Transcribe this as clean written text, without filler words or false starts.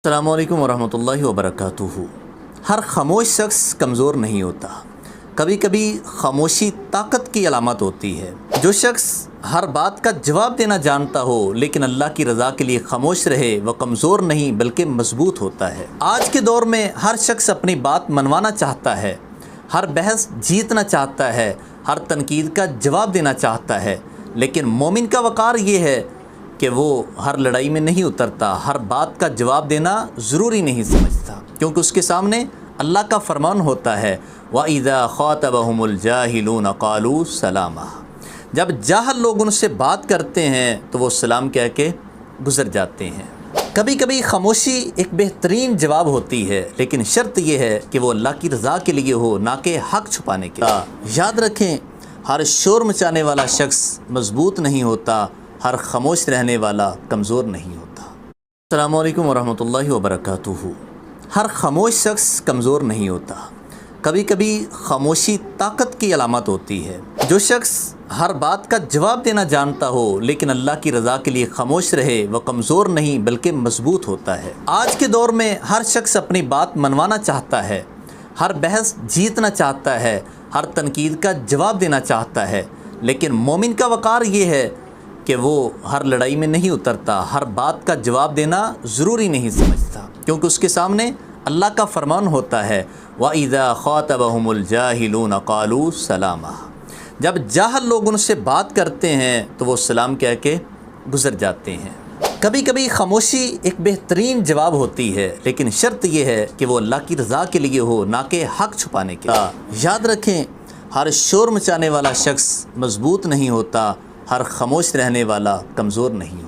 السلام علیکم ورحمۃ اللہ وبرکاتہ۔ ہر خاموش شخص کمزور نہیں ہوتا، کبھی کبھی خاموشی طاقت کی علامت ہوتی ہے۔ جو شخص ہر بات کا جواب دینا جانتا ہو لیکن اللہ کی رضا کے لیے خاموش رہے، وہ کمزور نہیں بلکہ مضبوط ہوتا ہے۔ آج کے دور میں ہر شخص اپنی بات منوانا چاہتا ہے، ہر بحث جیتنا چاہتا ہے، ہر تنقید کا جواب دینا چاہتا ہے، لیکن مومن کا وقار یہ ہے کہ وہ ہر لڑائی میں نہیں اترتا، ہر بات کا جواب دینا ضروری نہیں سمجھتا، کیونکہ اس کے سامنے اللہ کا فرمان ہوتا ہے وَإِذَا خَاطَبَهُمُ الْجَاهِلُونَ قَالُوا سَلَامًا۔ جب جاہل لوگ ان سے بات کرتے ہیں تو وہ سلام کہہ کے گزر جاتے ہیں۔ کبھی کبھی خاموشی ایک بہترین جواب ہوتی ہے، لیکن شرط یہ ہے کہ وہ اللہ کی رضا کے لیے ہو، نہ کہ حق چھپانے کے لیے۔ یاد رکھیں، ہر شور مچانے والا شخص مضبوط نہیں ہوتا، ہر خاموش رہنے والا کمزور نہیں ہوتا۔ السلام علیکم ورحمۃ اللہ وبرکاتہ۔ ہر خاموش شخص کمزور نہیں ہوتا، کبھی کبھی خاموشی طاقت کی علامت ہوتی ہے۔ جو شخص ہر بات کا جواب دینا جانتا ہو لیکن اللہ کی رضا کے لیے خاموش رہے، وہ کمزور نہیں بلکہ مضبوط ہوتا ہے۔ آج کے دور میں ہر شخص اپنی بات منوانا چاہتا ہے، ہر بحث جیتنا چاہتا ہے، ہر تنقید کا جواب دینا چاہتا ہے، لیکن مومن کا وقار یہ ہے کہ وہ ہر لڑائی میں نہیں اترتا، ہر بات کا جواب دینا ضروری نہیں سمجھتا، کیونکہ اس کے سامنے اللہ کا فرمان ہوتا ہے وَإِذَا خَاطَبَهُمُ الْجَاهِلُونَ قَالُوا سَلَامًا۔ جب جاہل لوگ ان سے بات کرتے ہیں تو وہ سلام کہہ کے گزر جاتے ہیں۔ کبھی کبھی خاموشی ایک بہترین جواب ہوتی ہے، لیکن شرط یہ ہے کہ وہ اللہ کی رضا کے لیے ہو، نہ کہ حق چھپانے کے لیے۔ یاد رکھیں، ہر شور مچانے والا شخص مضبوط نہیں ہوتا، ہر خاموش رہنے والا کمزور نہیں ہوتا۔